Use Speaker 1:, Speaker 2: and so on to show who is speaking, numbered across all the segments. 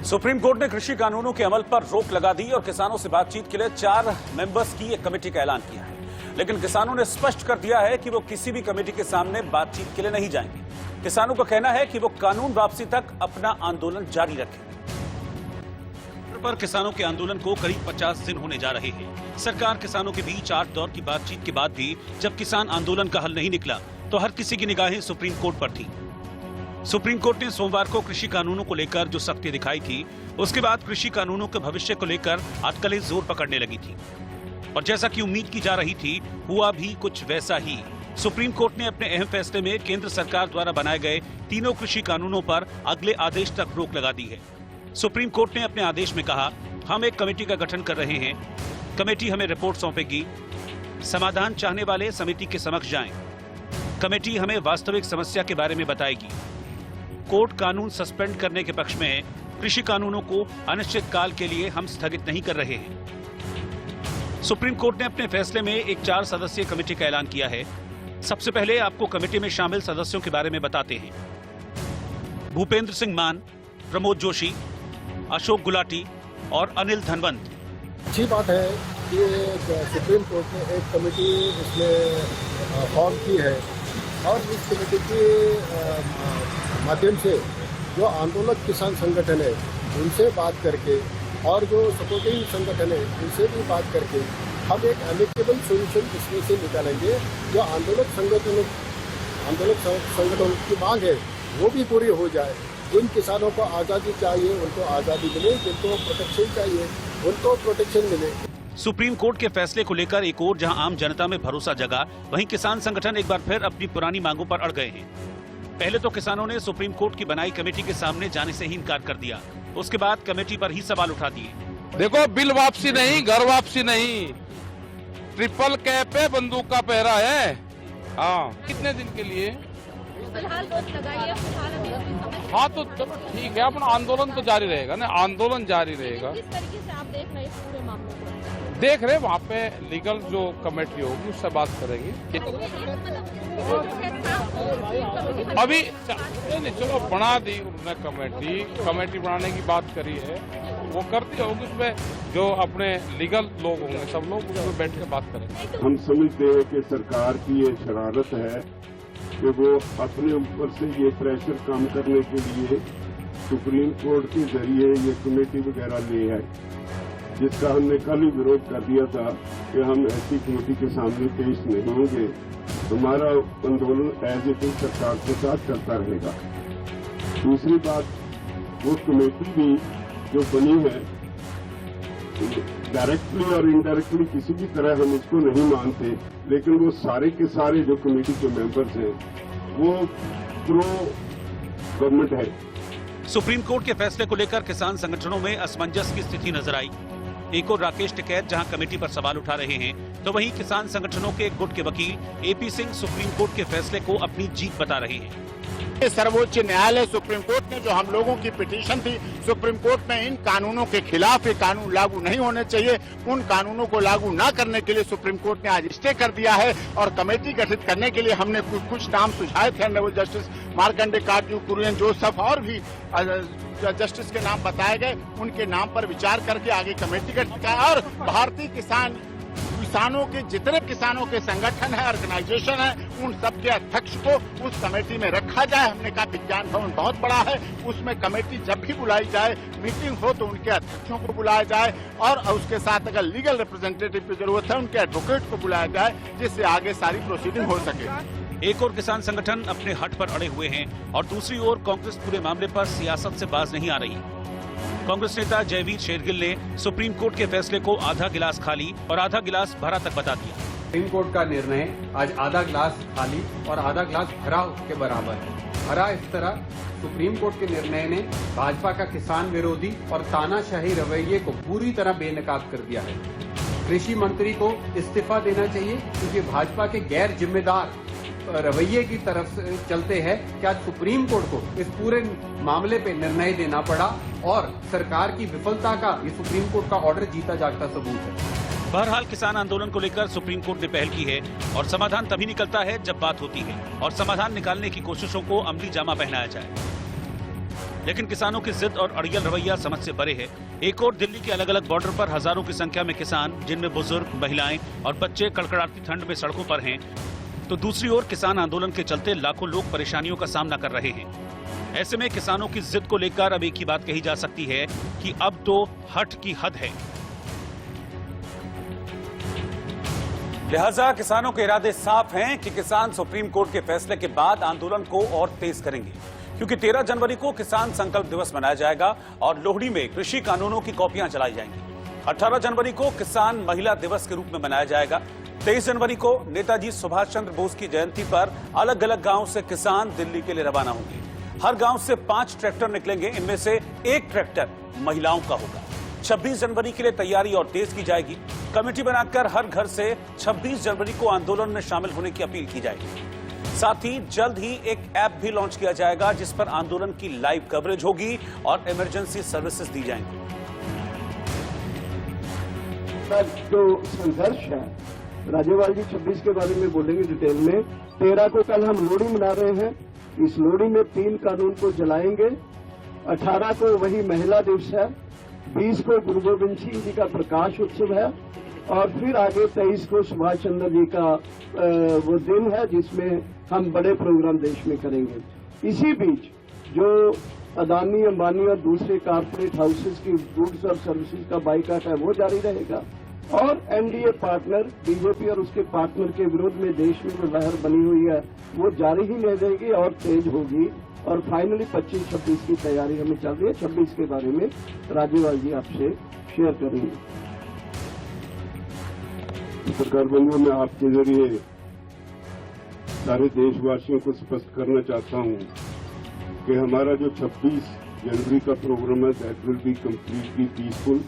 Speaker 1: Supreme court ने कृषि कानूनों के अमल पर रोक लगा दी और किसानों से बातचीत के लिए 4 मेंबर्स की एक कमेटी का ऐलान किया है। लेकिन किसानों ने स्पष्ट कर दिया है कि वो किसी भी कमेटी के सामने बातचीत के लिए नहीं जाएंगे। किसानों का कहना है कि वो कानून वापसी तक अपना आंदोलन जारी रखेंगे। पर किसानों के आंदोलन को करीब 50 दिन होने जा रहे हैं। सरकार किसानों के बीच 8 दौर की बातचीत के बाद भी जब किसान आंदोलन का हल नहीं निकला तो हर किसी की निगाहें सुप्रीम कोर्ट पर थी। सुप्रीम कोर्ट ने सोमवार को कृषि कानूनों को लेकर जो सख्ती दिखाई थी, उसके बाद कृषि कानूनों के भविष्य को लेकर अटकलें जोर पकड़ने लगी थी। और जैसा कि उम्मीद की जा रही थी, हुआ भी कुछ वैसा ही। सुप्रीम कोर्ट ने अपने अहम फैसले में केंद्र सरकार द्वारा बनाए गए तीनों कृषि कानूनों पर अगले आदेश तक रोक लगा दी है। सुप्रीम कोर्ट ने अपने आदेश में कहा, हम एक कमेटी का गठन कर रहे हैं। कमेटी हमें रिपोर्ट सौंपेगी। समाधान चाहने वाले समिति के समक्ष जाएं। कमेटी हमें वास्तविक समस्या के बारे में बताएगी। कोर्ट कानून सस्पेंड करने के पक्ष में है। कृषि कानूनों को अनिश्चित काल के लिए हम स्थगित नहीं कर रहे हैं। सुप्रीम कोर्ट ने अपने फैसले में एक 4 सदस्यीय कमेटी का ऐलान किया है। सबसे पहले आपको कमेटी में शामिल सदस्यों के बारे में बताते हैं। भूपेंद्र सिंह मान, प्रमोद जोशी, अशोक गुलाटी और अनिल धनवंत।
Speaker 2: अच्छी बात है कि सुप्रीम कोर्ट ने एक कमेटी इसमें फॉर्म की है और इस कमेटी के माध्यम से जो आंदोलक किसान संगठन है उनसे बात करके और जो सपोर्टिंग संगठन है उनसे भी बात करके हम एक एमिकेबल सॉल्यूशन इसमें से निकालेंगे। जो आंदोलक संगठन की मांग है वो भी पूरी हो जाए। जिन किसानों को आज़ादी चाहिए उनको आज़ादी मिले, जिनको प्रोटेक्शन चाहिए उनको प्रोटेक्शन मिले।
Speaker 1: सुप्रीम कोर्ट के फैसले को लेकर एक ओर जहां आम जनता में भरोसा जगा, वहीं किसान संगठन एक बार फिर अपनी पुरानी मांगों पर अड़ गए हैं। पहले तो किसानों ने सुप्रीम कोर्ट की बनाई कमेटी के सामने जाने से ही इनकार कर दिया। उसके बाद कमेटी पर ही सवाल उठा दिए।
Speaker 3: देखो, बिल वापसी नहीं, घर वापसी नहीं, ट्रिपल कैप पे बंदूक का पहरा है। हाँ, कितने दिन के लिए?
Speaker 4: फिलहाल रोक लगाइए।
Speaker 3: हाँ तो चलो ठीक है, अपना आंदोलन तो जारी रहेगा ना, आंदोलन जारी रहेगा।
Speaker 4: किस तरीके से आप देख रहे हैं पूरे मामले को?
Speaker 3: देख रहे वहाँ पे लीगल जो कमेटी होगी उससे बात करेंगे। अभी नहीं, चलो बना दी उन्होंने कमेटी बनाने की बात करी है, वो करती होगी। उसमें जो अपने लीगल लोग होंगे सब लोग उसमें बैठ के बात करेंगे।
Speaker 5: हम समझते हैं कि सरकार की ये शरारत है कि वो अपने ऊपर से ये प्रेशर कम करने के लिए सुप्रीम कोर्ट के जरिए ये कमेटी वगैरह ले है, जिसका हमने कल ही विरोध कर दिया था कि हम ऐसी कमेटी के सामने पेश नहीं होंगे। हमारा आंदोलन एज इट इज सरकार के साथ चलता रहेगा। दूसरी बात, वो कमेटी भी जो बनी है डायरेक्टली और इनडायरेक्टली किसी भी तरह हम उसको नहीं मानते, लेकिन वो सारे के सारे जो कमेटी के मेंबर्स हैं वो प्रो गवर्नमेंट है।
Speaker 1: सुप्रीम कोर्ट के फैसले को लेकर किसान संगठनों में असमंजस की स्थिति नजर आई। एक और राकेश टिकैत जहां कमेटी पर सवाल उठा रहे हैं, तो वहीं किसान संगठनों के एक गुट के वकील एपी सिंह सुप्रीम कोर्ट के फैसले को अपनी जीत बता रहे हैं।
Speaker 6: सर्वोच्च न्यायालय सुप्रीम कोर्ट ने जो हम लोगों की पिटीशन थी सुप्रीम कोर्ट में, इन कानूनों के खिलाफ ये कानून लागू नहीं होने चाहिए, उन कानूनों को लागू न करने के लिए सुप्रीम कोर्ट ने आज स्टे कर दिया है। और कमेटी गठित करने के लिए हमने कुछ नाम सुझाए थे। ऑनरेबल जस्टिस मार्कंडे काटजू, कुरियन जोसेफ और भी जस्टिस के नाम बताए गए। उनके नाम पर विचार करके आगे कमेटी गठित किया और भारतीय किसानों के जितने किसानों के संगठन है, ऑर्गेनाइजेशन है, उन सबके अध्यक्ष को उस कमेटी में रखा जाए। हमने कहा विज्ञान भवन बहुत बड़ा है, उसमें कमेटी जब भी बुलाई जाए, मीटिंग हो तो उनके अध्यक्षों को बुलाया जाए और उसके साथ अगर लीगल रिप्रेजेंटेटिव की जरूरत है उनके एडवोकेट को बुलाया जाए, जिससे आगे सारी प्रोसीडिंग हो सके।
Speaker 1: एक और किसान संगठन अपने हट पर अड़े हुए हैं और दूसरी ओर कांग्रेस पूरे मामले पर सियासत से बाज नहीं आ रही। कांग्रेस नेता जयवीर शेरगिल ने सुप्रीम कोर्ट के फैसले को आधा गिलास खाली और आधा गिलास भरा तक बता दिया।
Speaker 7: सुप्रीम कोर्ट का निर्णय आज आधा गिलास खाली और आधा गिलास भरा के बराबर है। भरा इस तरह, सुप्रीम कोर्ट के निर्णय ने भाजपा का किसान विरोधी और तानाशाही रवैये को पूरी तरह बेनकाब कर दिया है। कृषि मंत्री को इस्तीफा देना चाहिए क्योंकि भाजपा के गैर जिम्मेदार रवैये की तरफ से चलते हैं। क्या सुप्रीम कोर्ट को इस पूरे मामले पे निर्णय देना पड़ा और सरकार की विफलता का ये सुप्रीम कोर्ट का ऑर्डर जीता जागता सबूत है।
Speaker 1: बहरहाल किसान आंदोलन को लेकर सुप्रीम कोर्ट ने पहल की है और समाधान तभी निकलता है जब बात होती है और समाधान निकालने की कोशिशों को अमली जामा पहनाया जाए। लेकिन किसानों की जिद और अड़ियल रवैया समझ से परे है। एक और दिल्ली के अलग अलग बॉर्डर पर हजारों की संख्या में किसान, जिनमें बुजुर्ग, महिलाएं और बच्चे कड़कड़ाती ठंड में सड़कों पर हैं, तो दूसरी ओर किसान आंदोलन के चलते लाखों लोग परेशानियों का सामना कर रहे हैं। ऐसे में किसानों की जिद को लेकर अब एक ही बात कही जा सकती है कि अब तो हट की हद है। लिहाजा किसानों के इरादे साफ हैं कि किसान सुप्रीम कोर्ट के फैसले के बाद आंदोलन को और तेज करेंगे, क्योंकि 13 जनवरी को किसान संकल्प दिवस मनाया जाएगा और लोहड़ी में कृषि कानूनों की कॉपियां जलाई जाएंगी। 18 जनवरी को किसान महिला दिवस के रूप में मनाया जाएगा। 23 जनवरी को नेताजी सुभाष चंद्र बोस की जयंती पर अलग अलग गांव से किसान दिल्ली के लिए रवाना होंगे। हर गांव से 5 ट्रैक्टर निकलेंगे, इनमें से 1 ट्रैक्टर महिलाओं का होगा। 26 जनवरी के लिए तैयारी और तेज की जाएगी। कमेटी बनाकर हर घर से 26 जनवरी को आंदोलन में शामिल होने की अपील की जाएगी। साथ ही जल्द ही एक ऐप भी लॉन्च किया जाएगा, जिस पर आंदोलन की लाइव कवरेज होगी और इमरजेंसी सर्विसेज दी जाएंगी।
Speaker 5: जो संघर्ष है, राज्यपाल जी 26 के बारे में बोलेंगे डिटेल में। 13 को कल हम लोहड़ी मना रहे हैं। इस लोहड़ी में 3 कानून को जलाएंगे। 18 को वही महिला दिवस है। 20 को गुरु गोविंद सिंह जी का प्रकाश उत्सव है और फिर आगे 23 को सुभाष चंद्र जी का वो दिन है, जिसमें हम बड़े प्रोग्राम देश में करेंगे। इसी बीच जो अदानी, अंबानी और दूसरे कारपोरेट हाउसेस की गुड्स और सर्विसेज का बाइकाट है, वो जारी रहेगा और एनडीए पार्टनर बीजेपी और उसके पार्टनर के विरोध में देश में जो लहर बनी हुई है, वो जारी ही नहीं रहेगी और तेज होगी। और फाइनली 25-26 की तैयारी हमें चल रही है। 26 के बारे में राज्यपाल जी आपसे शेयर करेंगे। सरकार बंधुओं, मैं आपके जरिए सारे देशवासियों को स्पष्ट करना चाहता हूं कि हमारा जो 26 जनवरी का प्रोग्राम है, that will be completely peaceful.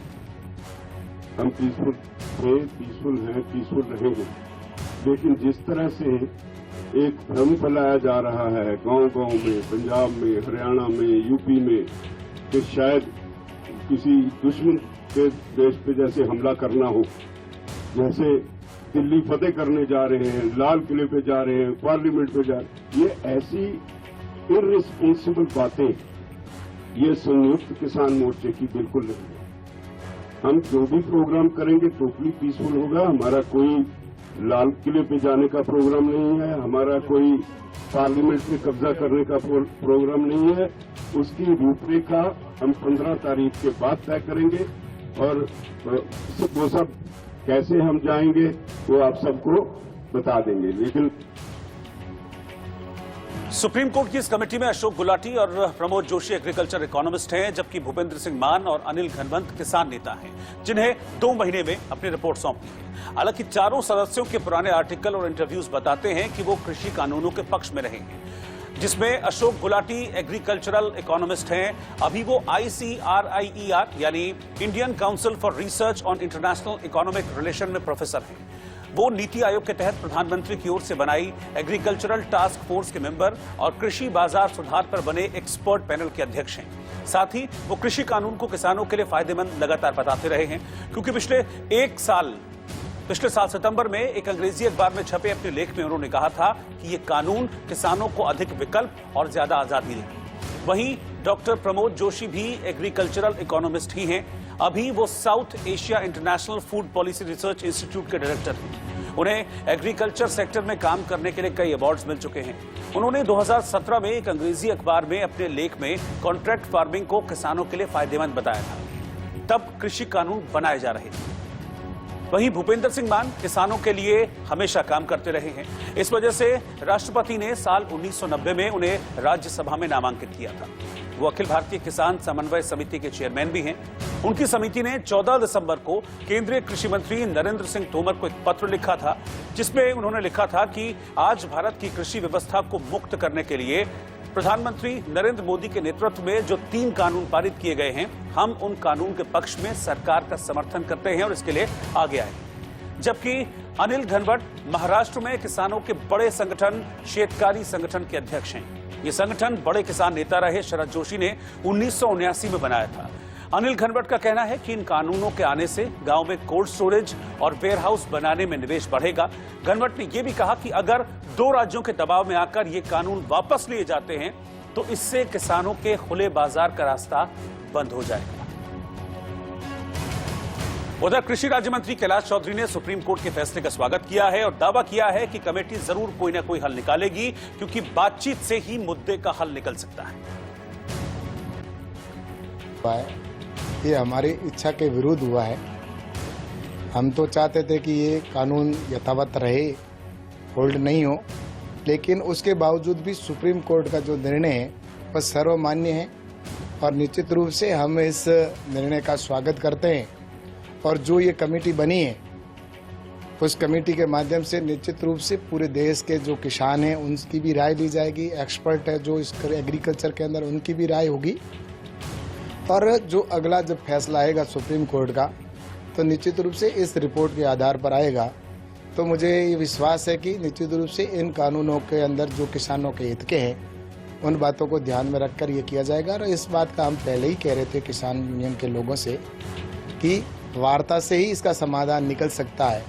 Speaker 5: हम पीसफुल थे, पीसफुल हैं, पीसफुल रहेंगे। लेकिन जिस तरह से एक भ्रम फैलाया जा रहा है गांव-गांव में, पंजाब में, हरियाणा में, यूपी में, कि शायद किसी दुश्मन के देश पे जैसे हमला करना हो, जैसे दिल्ली फतेह करने जा रहे हैं, लाल किले पे जा रहे हैं, पार्लियामेंट पे जा रहे हैं, ये ऐसी इर्रिस्पॉन्सिबल बातें ये संयुक्त किसान मोर्चे की बिल्कुल नहीं है। हम जो भी प्रोग्राम करेंगे टोटली पीसफुल होगा। हमारा कोई लाल किले पे जाने का प्रोग्राम नहीं है, हमारा कोई पार्लियामेंट में कब्जा करने का प्रोग्राम नहीं है। उसकी रूपरेखा हम 15 तारीख के बाद तय करेंगे और वो सब कैसे हम जाएंगे वो आप सबको बता देंगे। लेकिन
Speaker 1: सुप्रीम कोर्ट की इस कमेटी में अशोक गुलाटी और प्रमोद जोशी एग्रीकल्चर इकोनॉमिस्ट हैं, जबकि भूपेंद्र सिंह मान और अनिल घनवंत किसान नेता हैं, जिन्हें 2 महीने में अपनी रिपोर्ट सौंपी है। हालांकि चारों सदस्यों के पुराने आर्टिकल और इंटरव्यूज बताते हैं कि वो कृषि कानूनों के पक्ष में रहे हैं, जिसमें अशोक गुलाटी एग्रीकल्चरल इकोनॉमिस्ट हैं। अभी वो ICRIER यानी Indian council for research on international economic relation में प्रोफेसर हैं। वो नीति आयोग के तहत प्रधानमंत्री की ओर से बनाई एग्रीकल्चरल टास्क फोर्स के मेंबर और कृषि बाजार सुधार पर बने एक्सपर्ट पैनल के अध्यक्ष हैं। साथ ही वो कृषि कानून को किसानों के लिए फायदेमंद लगातार बताते रहे हैं, क्योंकि पिछले साल सितंबर में एक अंग्रेजी अखबार में छपे अपने लेख में उन्होंने कहा था कि ये कानून किसानों को अधिक विकल्प और ज्यादा आजादी देंगे। वहीं डॉक्टर प्रमोद जोशी भी एग्रीकल्चरल इकोनॉमिस्ट ही हैं। अभी वो south Asia international food policy research institute के डायरेक्टर हैं। उन्हें एग्रीकल्चर सेक्टर में काम करने के लिए कई अवार्ड्स मिल चुके हैं। उन्होंने 2017 में एक अंग्रेजी अखबार में अपने लेख में कॉन्ट्रैक्ट फार्मिंग को किसानों के लिए फायदेमंद बताया था। तब कृषि कानून बनाए जा रहे थे। वहीं भूपेंद्र सिंह मान किसानों के लिए हमेशा काम करते रहे हैं। इस वजह से राष्ट्रपति ने साल 1990 में उन्हें राज्यसभा में नामांकित किया था। वो अखिल भारतीय किसान समन्वय समिति के चेयरमैन भी हैं। उनकी समिति ने 14 दिसंबर को केंद्रीय कृषि मंत्री नरेंद्र सिंह तोमर को एक पत्र लिखा था, जिसमें उन्होंने लिखा था कि आज भारत की कृषि व्यवस्था को मुक्त करने के लिए प्रधानमंत्री नरेंद्र मोदी के नेतृत्व में जो 3 कानून पारित किए गए हैं, हम उन कानून के पक्ष में सरकार का समर्थन करते हैं और इसके लिए आगे आए। जबकि अनिल घनवट महाराष्ट्र में किसानों के बड़े संगठन शेतकारी संगठन के अध्यक्ष हैं। ये संगठन बड़े किसान नेता रहे शरद जोशी ने 1979 में बनाया था। अनिल घनवट का कहना है कि इन कानूनों के आने से गांव में कोल्ड स्टोरेज और वेयरहाउस बनाने में निवेश बढ़ेगा। घनवट ने यह भी कहा कि अगर 2 राज्यों के दबाव में आकर ये कानून वापस लिए जाते हैं तो इससे किसानों के खुले बाजार का रास्ता बंद हो जाएगा। उधर कृषि राज्य मंत्री कैलाश चौधरी ने सुप्रीम कोर्ट के फैसले का स्वागत किया है और दावा किया है कि कमेटी जरूर कोई ना कोई हल निकालेगी, क्योंकि बातचीत से ही मुद्दे का हल निकल सकता है।
Speaker 8: ये हमारी इच्छा के विरुद्ध हुआ है। हम तो चाहते थे कि ये कानून यथावत रहे, होल्ड नहीं हो, लेकिन उसके बावजूद भी सुप्रीम कोर्ट का जो निर्णय है वह सर्वमान्य है और निश्चित रूप से हम इस निर्णय का स्वागत करते हैं। और जो ये कमेटी बनी है उस कमेटी के माध्यम से निश्चित रूप से पूरे देश के जो किसान हैं उनकी भी राय ली जाएगी, एक्सपर्ट है जो इस एग्रीकल्चर के अंदर उनकी भी राय होगी। और जो अगला जब फैसला आएगा सुप्रीम कोर्ट का तो निश्चित रूप से इस रिपोर्ट के आधार पर आएगा। तो मुझे ये विश्वास है कि निश्चित रूप से इन कानूनों के अंदर जो किसानों के हित के हैं उन बातों को ध्यान में रखकर ये किया जाएगा। और इस बात का हम पहले ही कह रहे थे किसान यूनियन के लोगों से कि वार्ता से ही इसका समाधान निकल सकता है।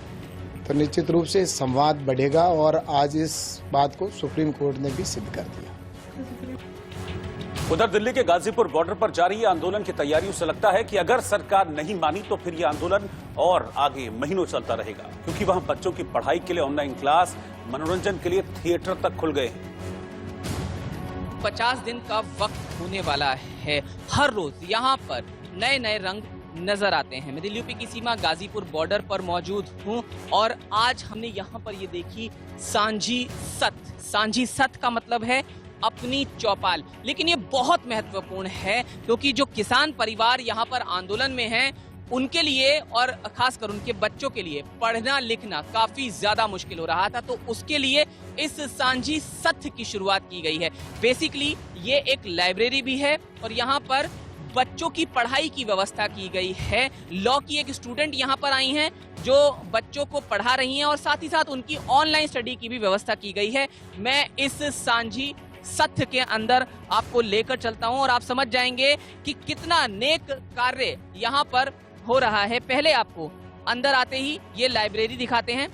Speaker 8: तो निश्चित रूप से संवाद बढ़ेगा और आज इस बात को सुप्रीम कोर्ट ने भी सिद्ध कर दिया।
Speaker 1: उधर दिल्ली के गाजीपुर बॉर्डर पर जारी आंदोलन की तैयारियों से लगता है कि अगर सरकार नहीं मानी तो फिर यह आंदोलन और आगे महीनों चलता रहेगा, क्योंकि वहां बच्चों की पढ़ाई के लिए ऑनलाइन क्लास, मनोरंजन के लिए थिएटर तक खुल गए हैं।
Speaker 9: 50 दिन का वक्त होने वाला है। हर रोज यहाँ पर नए नए रंग नजर आते हैं। मैं दिल्ली यूपी की सीमा गाजीपुर बॉर्डर पर मौजूद हूँ और आज हमने यहाँ पर ये देखी सांझी सत। सांझी सत का मतलब है अपनी चौपाल, लेकिन ये बहुत महत्वपूर्ण है क्योंकि जो किसान परिवार यहाँ पर आंदोलन में हैं उनके लिए और खासकर उनके बच्चों के लिए पढ़ना लिखना काफी ज्यादा मुश्किल हो रहा था। तो उसके लिए इस सांझी सत्र की शुरुआत की गई है। बेसिकली ये एक लाइब्रेरी भी है और यहाँ पर बच्चों की पढ़ाई की व्यवस्था की गई है। लॉ की एक स्टूडेंट यहाँ पर आई हैं जो बच्चों को पढ़ा रही हैं और साथ ही साथ उनकी ऑनलाइन स्टडी की भी व्यवस्था की गई है। मैं इस सांझी सत्र के अंदर आपको लेकर चलता हूं और आप समझ जाएंगे कि कितना नेक कार्य यहाँ पर हो रहा है। पहले आपको अंदर आते ही ये लाइब्रेरी दिखाते हैं।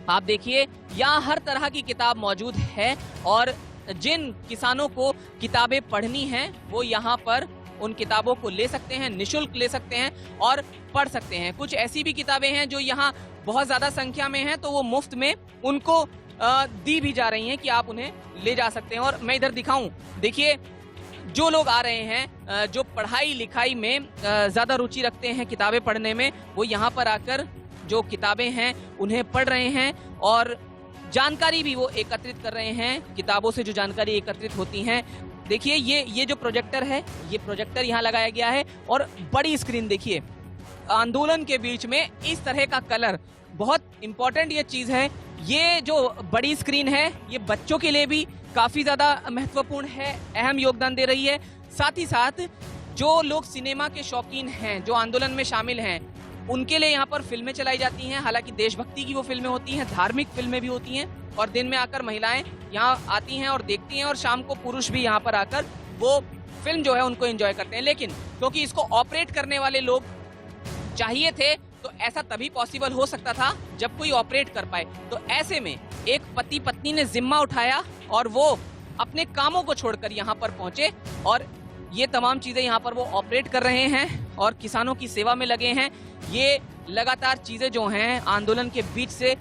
Speaker 9: आप देखिए यहाँ हर तरह की किताब मौजूद है और जिन किसानों को किताबें पढ़नी हैं वो यहाँ पर उन किताबों को ले सकते हैं, निशुल्क ले सकते हैं और पढ़ सकते हैं। कुछ ऐसी भी किताबें हैं जो यहाँ बहुत ज्यादा संख्या में हैं तो वो मुफ्त में उनको दी भी जा रही हैं कि आप उन्हें ले जा सकते हैं। और मैं इधर दिखाऊं, देखिए जो लोग आ रहे हैं जो पढ़ाई लिखाई में ज्यादा रुचि रखते हैं, किताबें पढ़ने में, वो यहाँ पर आकर जो किताबें हैं उन्हें पढ़ रहे हैं और जानकारी भी वो एकत्रित कर रहे हैं। किताबों से जो जानकारी एकत्रित होती हैं, देखिए ये जो प्रोजेक्टर है, ये प्रोजेक्टर यहाँ लगाया गया है और बड़ी स्क्रीन देखिए। आंदोलन के बीच में इस तरह का कलर बहुत इंपॉर्टेंट ये चीज है। ये जो बड़ी स्क्रीन है ये बच्चों के लिए भी काफी ज्यादा महत्वपूर्ण है, अहम योगदान दे रही है। साथ ही साथ जो लोग सिनेमा के शौकीन हैं, जो आंदोलन में शामिल हैं, उनके लिए यहाँ पर फिल्में चलाई जाती हैं। हालांकि देशभक्ति की वो फिल्में होती हैं, धार्मिक फिल्में भी होती हैं और दिन में आकर महिलाएं यहाँ आती हैं और देखती हैं और शाम को पुरुष भी यहाँ पर आकर वो फिल्म जो है उनको एंजॉय करते हैं। लेकिन क्योंकि इसको ऑपरेट करने वाले लोग चाहिए थे तो ऐसा तभी पॉसिबल हो सकता था जब कोई ऑपरेट कर पाए। तो ऐसे में एक पति पत्नी ने जिम्मा उठाया और वो अपने कामों को छोड़कर यहाँ पर पहुंचे और ये तमाम चीजें यहाँ पर वो ऑपरेट कर रहे हैं और किसानों की सेवा में लगे हैं। ये लगातार चीजें जो हैं आंदोलन के बीच से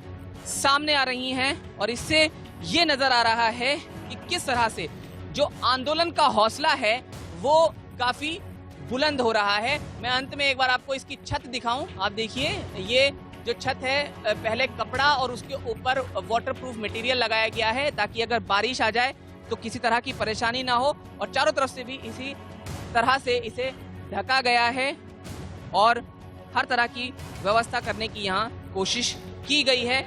Speaker 9: सामने आ रही हैं और इससे ये नजर आ रहा है कि किस तरह से जो आंदोलन का हौसला है वो काफी बुलंद हो रहा है। मैं अंत में एक बार आपको इसकी छत दिखाऊं। आप देखिए ये जो छत है पहले कपड़ा और उसके ऊपर वाटरप्रूफ मटेरियल लगाया गया है ताकि अगर बारिश आ जाए तो किसी तरह की परेशानी ना हो और चारों तरफ से भी इसी तरह से इसे ढका गया है और हर तरह की व्यवस्था करने की यहाँ कोशिश की गई है।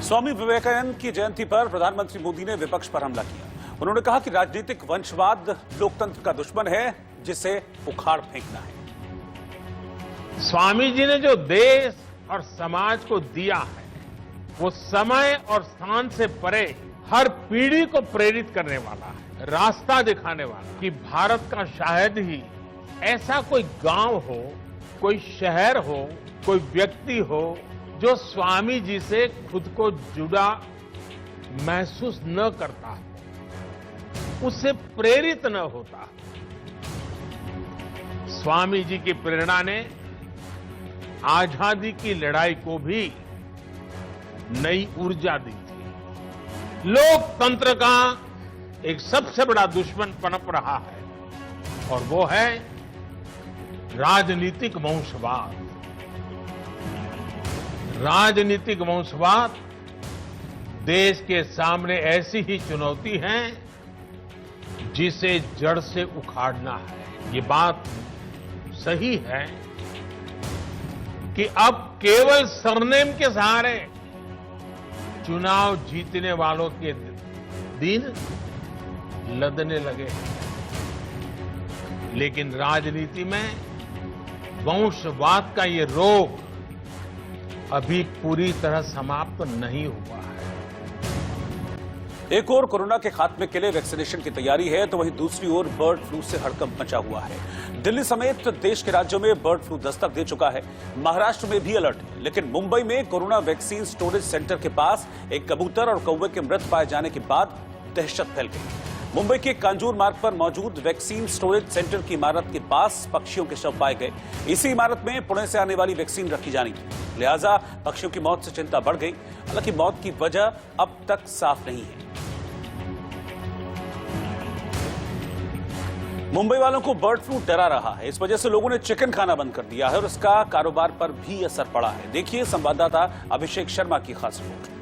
Speaker 1: स्वामी विवेकानंद की जयंती पर प्रधानमंत्री मोदी ने विपक्ष पर हमला किया। उन्होंने कहा कि राजनीतिक वंशवाद लोकतंत्र का दुश्मन है जिसे उखाड़ फेंकना है।
Speaker 10: स्वामी जी ने जो देश और समाज को दिया है वो समय और स्थान से परे हर पीढ़ी को प्रेरित करने वाला है, रास्ता दिखाने वाला कि भारत का शायद ही ऐसा कोई गांव हो, कोई शहर हो, कोई व्यक्ति हो जो स्वामी जी से खुद को जुड़ा महसूस न करता है। उससे प्रेरित न होता। स्वामी जी की प्रेरणा ने आजादी की लड़ाई को भी नई ऊर्जा दी थी। लोकतंत्र का एक सबसे बड़ा दुश्मन पनप रहा है और वो है राजनीतिक वंशवाद। राजनीतिक वंशवाद देश के सामने ऐसी ही चुनौती है जिसे जड़ से उखाड़ना है। ये बात सही है कि अब केवल सरनेम के सहारे चुनाव जीतने वालों के दिन लदने लगे हैं, लेकिन राजनीति में वंशवाद का ये रोग अभी पूरी तरह समाप्त नहीं हुआ है।
Speaker 1: एक ओर कोरोना के खात्मे के लिए वैक्सीनेशन की तैयारी है, तो वहीं दूसरी ओर बर्ड फ्लू से हड़कंप मचा हुआ है। दिल्ली समेत देश के राज्यों में बर्ड फ्लू दस्तक दे चुका है। महाराष्ट्र में भी अलर्ट है, लेकिन मुंबई में कोरोना वैक्सीन स्टोरेज सेंटर के पास एक कबूतर और कौवे के मृत पाए जाने के बाद दहशत फैल गई। मुंबई के कांजूर मार्ग पर मौजूद वैक्सीन स्टोरेज सेंटर की इमारत के पास पक्षियों के शव पाए गए। इसी इमारत में पुणे से आने वाली वैक्सीन रखी जानी थी, लिहाजा पक्षियों की मौत से चिंता बढ़ गई। हालांकि मौत की वजह अब तक साफ नहीं है। मुंबई वालों को बर्ड फ्लू डरा रहा है, इस वजह से लोगों ने चिकन खाना बंद कर दिया है और इसका कारोबार पर भी असर पड़ा है। देखिए संवाददाता अभिषेक शर्मा की खास रिपोर्ट।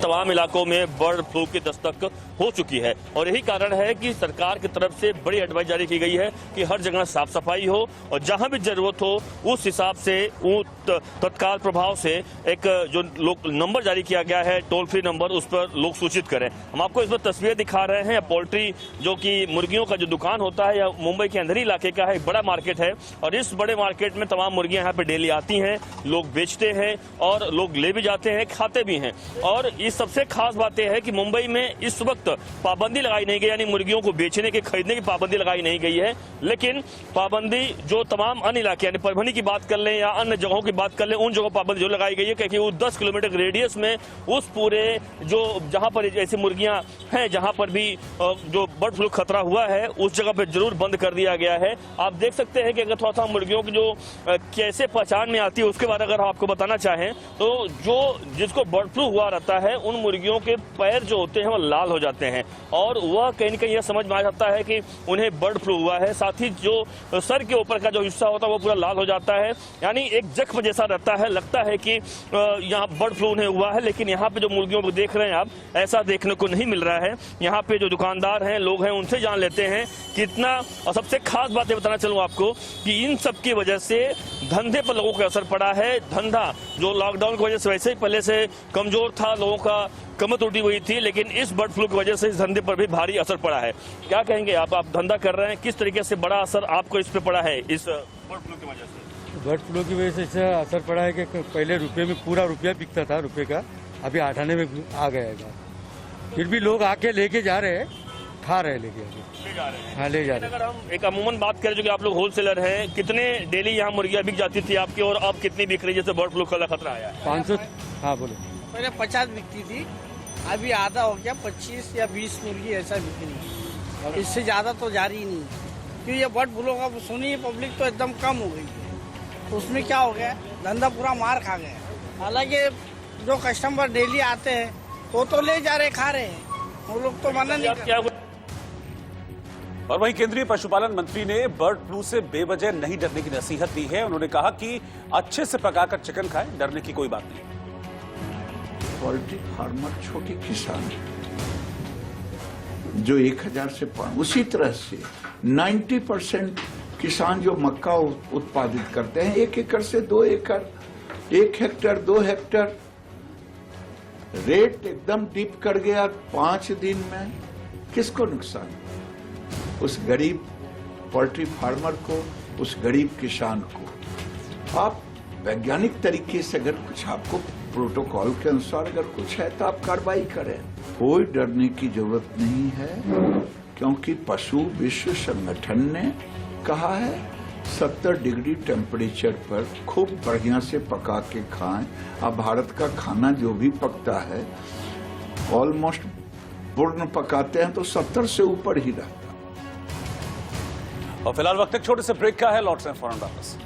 Speaker 11: तमाम इलाकों में बर्ड फ्लू की दस्तक हो चुकी है और यही कारण है कि सरकार की तरफ से बड़ी एडवाइस जारी की गई है कि हर जगह साफ सफाई हो और जहां भी जरूरत हो उस हिसाब से तत्काल प्रभाव से एक जो नंबर जारी किया गया है, टोल फ्री नंबर, उस पर लोग सूचित करें। हम आपको इसमें तस्वीरें दिखा रहे हैं। पोल्ट्री जो कि मुर्गियों का जो दुकान होता है, यह मुंबई के अंदर इलाके का है, एक बड़ा मार्केट है और इस बड़े मार्केट में तमाम मुर्गियां यहाँ पे डेली आती हैं, लोग बेचते हैं और लोग ले भी जाते हैं, खाते भी हैं। और इस सबसे खास बात यह है कि मुंबई में इस वक्त पाबंदी लगाई नहीं गई, यानी मुर्गियों को बेचने के खरीदने की पाबंदी लगाई नहीं गई है, लेकिन पाबंदी जो तमाम अन्य इलाके यानी परभनी की बात कर लें या अन्य जगहों की बात कर लें, उन जगहों पाबंदी जो लगाई गई है क्योंकि वो 10 किलोमीटर रेडियस में उस पूरे जो जहां पर ऐसी मुर्गियां हैं जहां पर भी जो बर्ड फ्लू खतरा हुआ है उस जगह पर जरूर बंद कर दिया गया है। आप देख सकते हैं कि अगर थोड़ा सा मुर्गियों की जो कैसे पहचान में आती है उसके बारे में अगर आपको बताना चाहें तो जो जिसको बर्ड फ्लू हुआ रहता है उन मुर्गियों के पैर जो होते हैं वो लाल हो जाते हैं और वह कहीं न कहीं यह समझ में आ जाता है कि उन्हें बर्ड फ्लू हुआ है। साथ ही जो सर के ऊपर का जो हिस्सा होता है वो पूरा लाल हो जाता है, यानी एक जख्म जैसा रहता है। लगता है कि यहाँ बर्ड फ्लू उन्हें हुआ है, लेकिन यहाँ पे जो मुर्गियों को देख रहे हैं आप, ऐसा देखने को नहीं मिल रहा है। यहाँ पे जो दुकानदार हैं, लोग हैं, उनसे जान लेते हैं कितना। और सबसे खास बात ये बताना चलूँ आपको कि इन सब की वजह से धंधे पर लोगों का असर पड़ा है। धंधा जो लॉकडाउन की वजह से वैसे ही पहले से कमजोर था, लोगों का कमर टूटी हुई थी, लेकिन इस बर्ड फ्लू की वजह से इस धंधे पर भी भारी असर पड़ा है। क्या कहेंगे आप धंधा कर रहे हैं, किस तरीके से बड़ा असर आपको इस पे पड़ा है इस बर्ड फ्लू की वजह से?
Speaker 12: बर्ड फ्लू की वजह से इससे असर पड़ा है कि पहले रुपये में पूरा रुपया बिकता था, रुपये का, अभी 8 आने में आ गया है। फिर भी लोग आके लेके जा रहे हैं, खा रहे हैं, लेके हाँ ले जा रहे हैं।
Speaker 11: अगर हम एक अमूमन बात करें जो कि आप लोग होलसेलर हैं, कितने डेली यहाँ मुर्गियाँ बिक जाती थी आपकी और अब कितनी बिक रही है जैसे बर्ड फ्लू का खतरा आया है?
Speaker 12: 500। हाँ बोलो।
Speaker 13: पहले 50 बिकती थी, अभी आधा हो गया, 25 या 20 मुर्गी ऐसा बिक रही है। इससे ज्यादा तो जा रही नहीं, क्योंकि ये बर्ड फ्लू का सुनी पब्लिक तो एकदम कम हो गई है। तो उसमें क्या हो गया, धंधा पूरा मार खा गया। हालांकि जो कस्टमर डेली आते हैं वो तो ले जा रहे, खा रहे हैं, वो लोग तो मना नहीं करते।
Speaker 1: और वहीं केंद्रीय पशुपालन मंत्री ने बर्ड फ्लू से बेवजह नहीं डरने की नसीहत दी है। उन्होंने कहा कि अच्छे से पकाकर चिकन खाएं, डरने की कोई बात नहीं।
Speaker 14: पोल्ट्री फार्मर छोटे किसान जो 1000 से उसी तरह से 90% किसान जो मक्का उत्पादित करते हैं 1 एकड़ से 2 एकड़, 1 हेक्टर 2 हेक्टर, रेट एकदम डिप कर गया 5 दिन में। किसको नुकसान? उस गरीब पोल्ट्री फार्मर को, उस गरीब किसान को। आप वैज्ञानिक तरीके से अगर कुछ आपको प्रोटोकॉल के अनुसार अगर कुछ है तो आप कार्रवाई करें, कोई डरने की जरूरत नहीं है, क्योंकि पशु विश्व संगठन ने कहा है 70 डिग्री टेम्परेचर पर खूब बढ़िया से पका के खाएं। अब भारत का खाना जो भी पकता है ऑलमोस्ट बुर्न पकाते हैं तो 70 से ऊपर ही रहता।
Speaker 1: और फिलहाल वक्त एक छोटे से ब्रेक का है, लौट रहे हैं फौरन वापस।